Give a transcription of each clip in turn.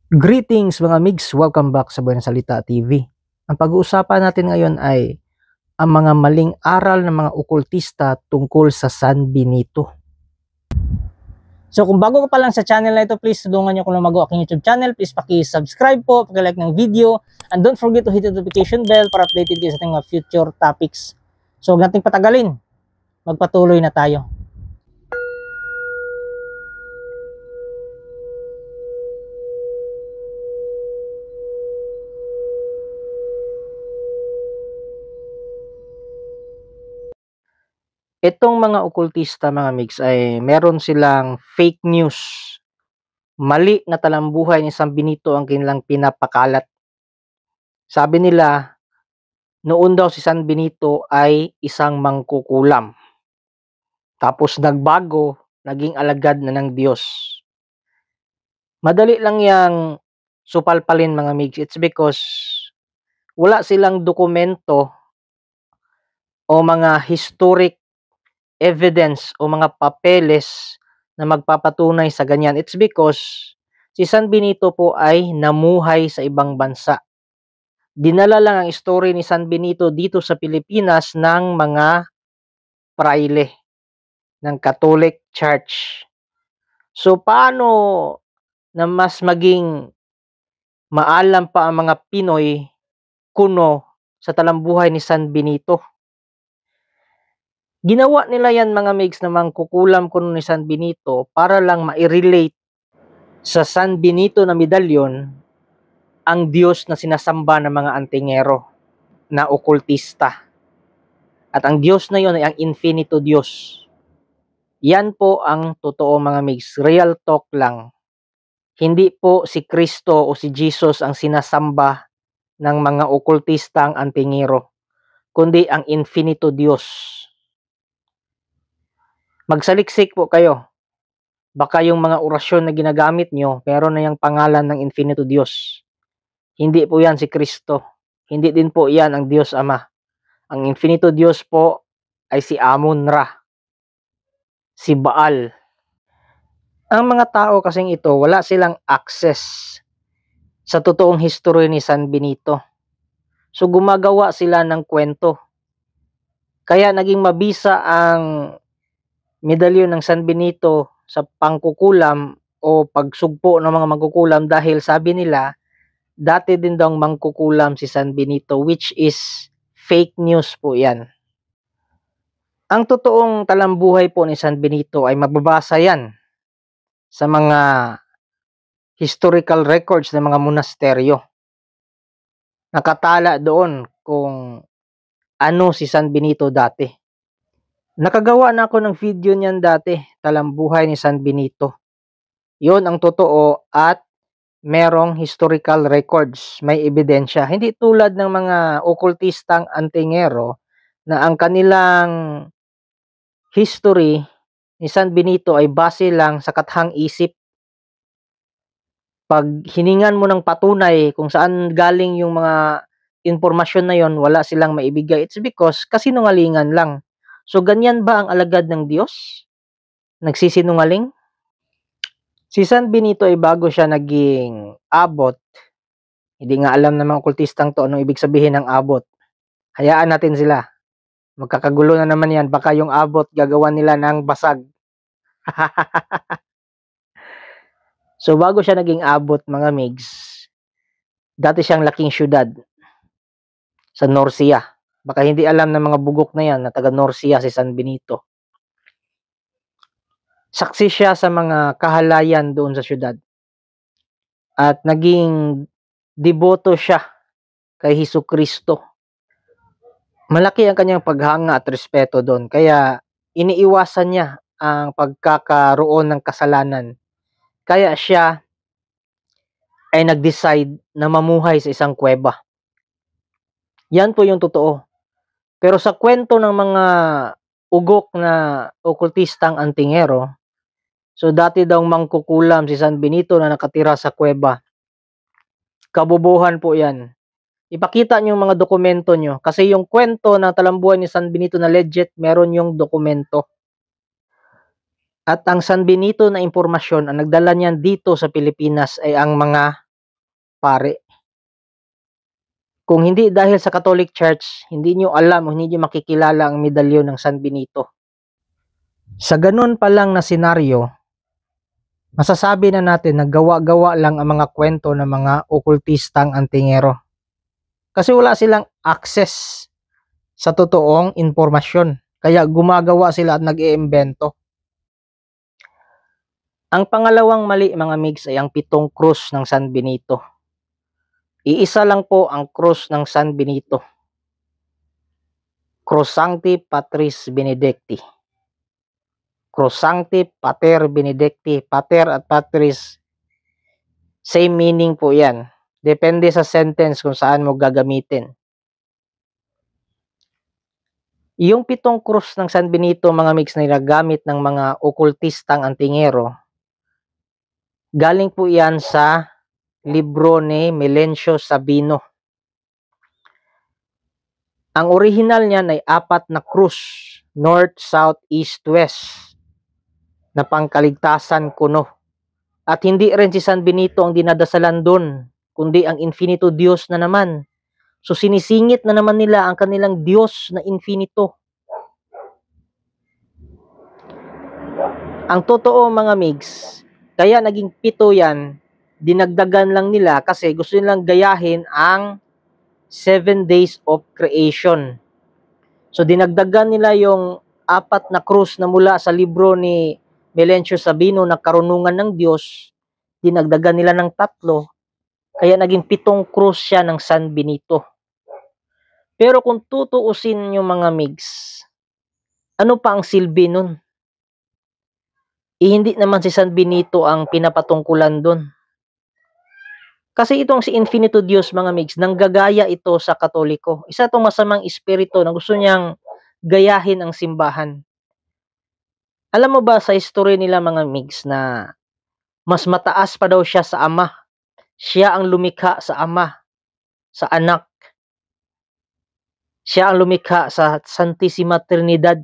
Greetings mga migs! Welcome back sa Buena Salita TV. Ang pag-uusapan natin ngayon ay ang mga maling aral ng mga okultista tungkol sa San Benito. So kung bago ka pa lang sa channel na ito, please tulungan nyo kung lumago aking YouTube channel. Please paki-subscribe po, paki-like ng video, and don't forget to hit the notification bell para updated kayo sa ating mga future topics. So huwag nating patagalin, magpatuloy na tayo. Itong mga okultista mga migs ay meron silang fake news. Mali na talambuhay ni San Benito ang kanilang pinapakalat. Sabi nila, noon daw si San Benito ay isang mangkukulam. Tapos nagbago, naging alagad na ng Diyos. Madali lang yang supalpalin mga migs. It's because wala silang dokumento o mga historic evidence o mga papeles na magpapatunay sa ganyan. It's because si San Benito po ay namuhay sa ibang bansa. Dinala lang ang story ni San Benito dito sa Pilipinas ng mga praile ng Catholic Church. So paano na mas maging maalam pa ang mga Pinoy kuno sa talambuhay ni San Benito? Ginawa nila yan mga migs na mangkukulam kuno ni San Benito para lang ma-relate sa San Benito na medalyon ang Diyos na sinasamba ng mga antingero na okultista. At ang Diyos na yon ay ang infinito Diyos. Yan po ang totoo mga migs. Real talk lang. Hindi po si Kristo o si Jesus ang sinasamba ng mga okultista ang antingero, kundi ang infinito Diyos. Magsaliksik po kayo. Baka yung mga orasyon na ginagamit nyo, meron na yung pangalan ng infinito Diyos. Hindi po yan si Kristo. Hindi din po yan ang Diyos Ama. Ang infinito Diyos po ay si Amun-Ra, si Baal. Ang mga tao kasing ito, wala silang access sa totoong history ni San Benito. So gumagawa sila ng kwento. Kaya naging mabisa ang medalyon ng San Benito sa pangkukulam o pagsugpo ng mga mangkukulam dahil sabi nila, dati din daw mangkukulam si San Benito, which is fake news po yan. Ang totoong talambuhay po ni San Benito ay mababasa yan sa mga historical records ng mga monasteryo. Nakatala doon kung ano si San Benito dati. Nakagawa na ako ng video niyan dati, talambuhay ni San Benito. Yun ang totoo at merong historical records, may ebidensya. Hindi tulad ng mga okultistang antingero na ang kanilang history ni San Benito ay base lang sa kathang isip. Pag hiningan mo ng patunay kung saan galing yung mga informasyon na yon, wala silang maibigay. It's because kasinungalingan lang. So, ganyan ba ang alagad ng Diyos? Nagsisinungaling? Si San Benito ay bago siya naging abot, hindi nga alam ng mga okultistang to anong ibig sabihin ng abot. Hayaan natin sila. Magkakagulo na naman yan. Baka yung abot gagawan nila ng basag. So, bago siya naging abot mga migs, dati siyang laking syudad sa Norcia. Baka hindi alam ng mga bugok na yan na taga Norcia si San Benito. Saksi siya sa mga kahalayan doon sa syudad. At naging deboto siya kay Hesukristo. Malaki ang kanyang paghanga at respeto doon. Kaya iniiwasan niya ang pagkakaroon ng kasalanan. Kaya siya ay nag-decide na mamuhay sa isang kuweba. Yan po yung totoo. Pero sa kwento ng mga ugok na okultistang antingero, so dati daw mangkukulam si San Benito na nakatira sa kuweba. Kabubuhan po yan. Ipakita nyo yung mga dokumento nyo. Kasi yung kwento ng talambuhay ni San Benito na legit, meron yung dokumento. At ang San Benito na impormasyon, ang nagdala niyan dito sa Pilipinas ay ang mga pare. Kung hindi dahil sa Catholic Church, hindi nyo alam o hindi nyo makikilala ang medalyon ng San Benito. Sa ganun pa lang na senaryo, masasabi na natin na gawa-gawa lang ang mga kwento ng mga okultistang antingero. Kasi wala silang access sa totoong impormasyon. Kaya gumagawa sila at nag-iimbento. Ang pangalawang mali mga migs ay ang 7 krus ng San Benito. Iisa lang po ang krus ng San Benito. Crus Sancti Patris Benedicti. Crus Sancti Pater Benedicti. Pater at Patris, same meaning po yan. Depende sa sentence kung saan mo gagamitin. Yung 7 krus ng San Benito mga migs na ginagamit ng mga okultistang antingero, galing po yan sa libro ni Melencio Sabino. Ang original niyan ay 4 na krus, north, south, east, west, na pangkaligtasan kuno. At hindi rin si San Benito ang dinadasalan doon, kundi ang Infinito Diyos na naman. So sinisingit na naman nila ang kanilang Diyos na Infinito. Ang totoo mga migs, kaya naging 7 yan, dinagdagan lang nila kasi gusto nilang gayahin ang 7 days of creation. So dinagdagan nila yung 4 na krus na mula sa libro ni Melencio Sabino na karunungan ng Diyos, dinagdagan nila ng 3, kaya naging 7 krus siya ng San Benito. Pero kung tutuusin nyo mga migs, ano pa ang silbi nun? Hindi naman si San Benito ang pinapatungkulan dun. Kasi itong si Infinito Diyos mga migs, nanggagaya ito sa Katoliko. Isa itong masamang espiritu na gusto niyang gayahin ang simbahan. Alam mo ba sa history nila mga migs na mas mataas pa daw siya sa Ama. Siya ang lumikha sa Ama, sa Anak. Siya ang lumikha sa Santissima Trinidad.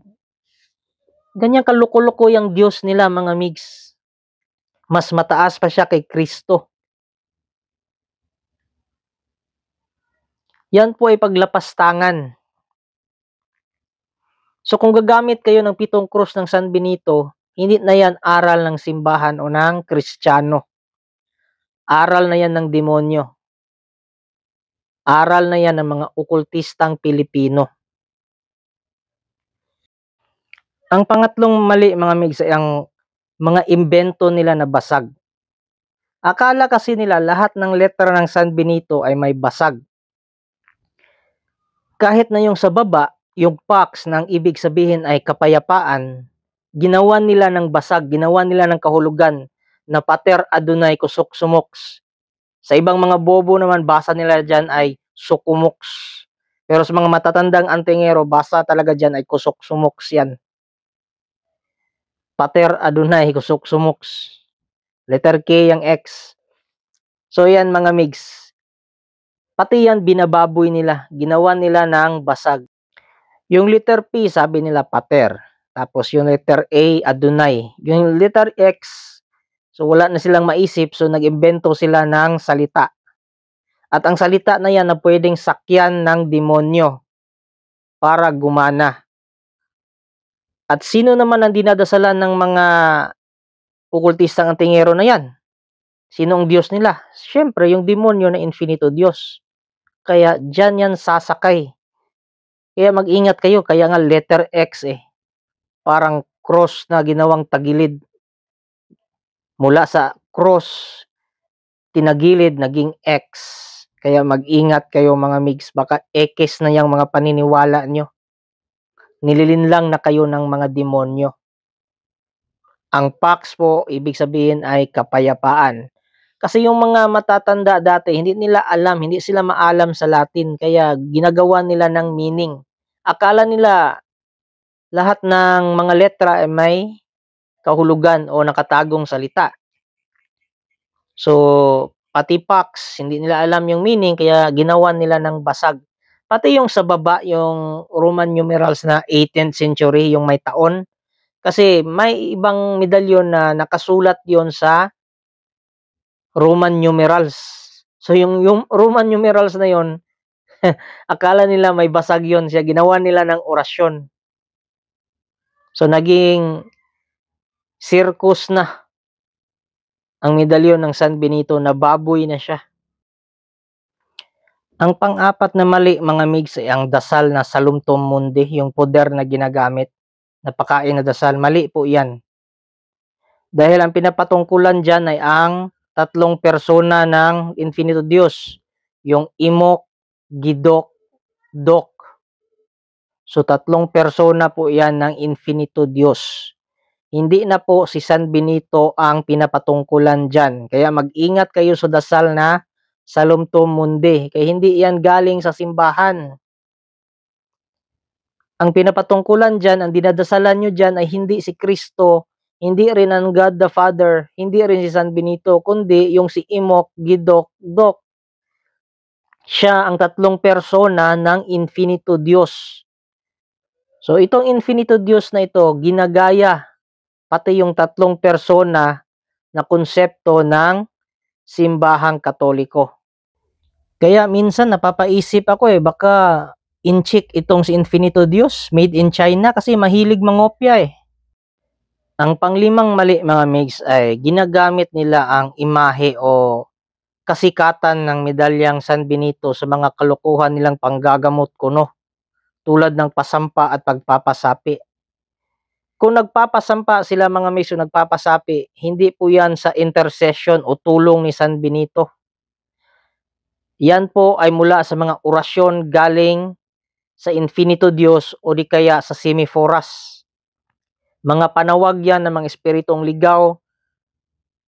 Ganyan kaloko-loko yung Diyos nila mga migs. Mas mataas pa siya kay Kristo. Yan po ay paglapastangan. So kung gagamit kayo ng 7 krus ng San Benito, hindi na yan aral ng simbahan o ng Kristiyano. Aral na yan ng demonyo. Aral na yan ng mga okultistang Pilipino. Ang pangatlong mali mga migs ay ang mga imbento nila na basag. Akala kasi nila lahat ng letra ng San Benito ay may basag. Kahit na yung sa baba, yung pax na ang ibig sabihin ay kapayapaan, ginawa nila ng basag, ginawa nila ng kahulugan na Pater Adonai Kusuk Sumoks. Sa ibang mga bobo naman, basa nila dyan ay Sukumuks. Pero sa mga matatandang antingero, basa talaga dyan ay Kusuk Sumoks yan. Pater Adonai Kusuk Sumoks. Letter K yung X. So yan mga migs. Pati yan binababoy nila. Ginawa nila ng basag. Yung letter P, sabi nila Pater. Tapos yung letter A, Adonai. Yung letter X, so wala na silang maisip. So nag-imbento sila ng salita. At ang salita na yan na pwedeng sakyan ng demonyo para gumana. At sino naman ang dinadasalan ng mga okultistang antingero na yan? Sino ang Diyos nila? Siyempre, yung demonyo na Infinito Diyos. Kaya dyan yan sasakay. Kaya mag-ingat kayo. Kaya nga letter X parang cross na ginawang tagilid. Mula sa cross, tinagilid, naging X. Kaya mag-ingat kayo mga migs. Baka X na yung mga paniniwala nyo. Nililinlang na kayo ng mga demonyo. Ang Pax po, ibig sabihin ay kapayapaan. Kasi yung mga matatanda dati, hindi nila alam, hindi sila maalam sa Latin. Kaya ginagawa nila ng meaning. Akala nila lahat ng mga letra ay may kahulugan o nakatagong salita. So, pati Pax, hindi nila alam yung meaning, kaya ginawa nila ng basag. Pati yung sa baba, yung Roman numerals na 18th century, yung may taon. Kasi may ibang medalyon na nakasulat yon sa Roman numerals. So yung Roman numerals na yon, akala nila may basag yon siya, ginawa nila ng orasyon. So naging circus na ang medalyon ng San Benito, na baboy na siya. Ang pang-apat na mali, mga migs, ay ang dasal na Salumtum Mundi, yung poder na ginagamit na pakain na dasal. Mali po yan. Dahil ang pinapatungkulan dyan ay ang tatlong persona ng Infinito Diyos. Yung Imok, Gidok, Dok. So tatlong persona po yan ng Infinito Diyos. Hindi na po si San Benito ang pinapatungkulan dyan. Kaya mag-ingat kayo sa dasal na Salumtum Mundi. Kaya hindi yan galing sa simbahan. Ang pinapatungkulan dyan, ang dinadasalan nyo dyan ay hindi si Kristo, hindi rin ang God the Father, hindi rin si San Benito, kundi yung si Imok, Gidok, Dok. Siya ang tatlong persona ng Infinito Diyos. So itong Infinito Diyos na ito, ginagaya pati yung tatlong persona na konsepto ng simbahang Katoliko. Kaya minsan napapaisip ako baka in-check itong si Infinito Diyos, made in China, kasi mahilig mangopya Ang panglimang mali, mga migs, ay ginagamit nila ang imahe o kasikatan ng medalyang San Benito sa mga kalokohan nilang panggagamot kuno, tulad ng pasampa at pagpapasapi. Kung nagpapasampa sila, mga migs, o nagpapasapi, hindi po yan sa intercession o tulong ni San Benito. Yan po ay mula sa mga orasyon galing sa Infinito Diyos o di kaya sa Semiforas. Mga panawag yan ng mga espiritong ligaw,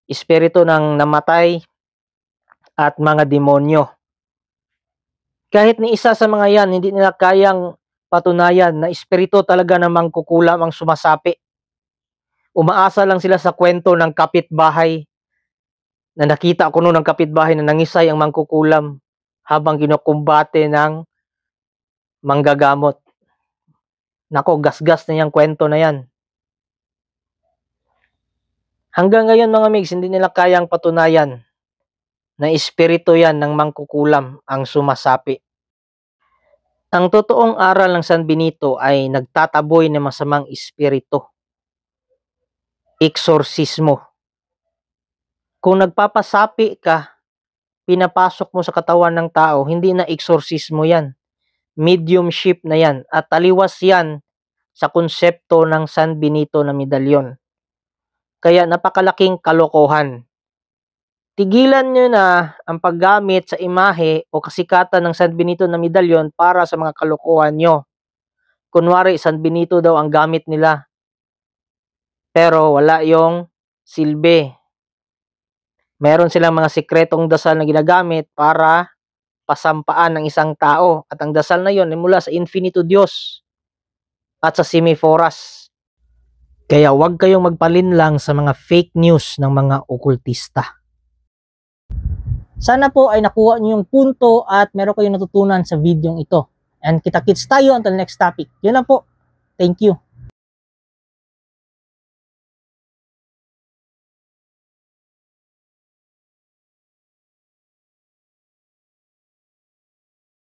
espiritu ng namatay, at mga demonyo. Kahit ni isa sa mga yan, hindi nila kayang patunayan na espiritu talaga na mangkukulam ang sumasapi. Umaasa lang sila sa kwento ng kapitbahay, na nakita ko noon ng kapitbahay na nangisay ang mangkukulam habang kinukumbate ng manggagamot. Nako, gasgas na yung kwento na yan. Hanggang ngayon, mga migs, hindi nila kayang patunayan na espiritu yan ng mangkukulam ang sumasapi. Ang totoong aral ng San Benito ay nagtataboy ng masamang espiritu. Eksorsismo. Kung nagpapasapi ka, pinapasok mo sa katawan ng tao, hindi na eksorsismo yan. Mediumship na yan. At taliwas yan sa konsepto ng San Benito na medalyon. Kaya napakalaking kalokohan. Tigilan nyo na ang paggamit sa imahe o kasikatan ng San Benito na medalyon para sa mga kalokohan nyo. Kunwari, San Benito daw ang gamit nila, pero wala yung silbi. Meron silang mga sikretong dasal na ginagamit para pasampaan ng isang tao. At ang dasal na yon ay mula sa Infinito Diyos at sa Semiforas. Kaya huwag kayong magpalinlang sa mga fake news ng mga okultista. Sana po ay nakuha niyo yung punto at meron kayong natutunan sa video ito. And kita-kits tayo until next topic. Yun lang po. Thank you.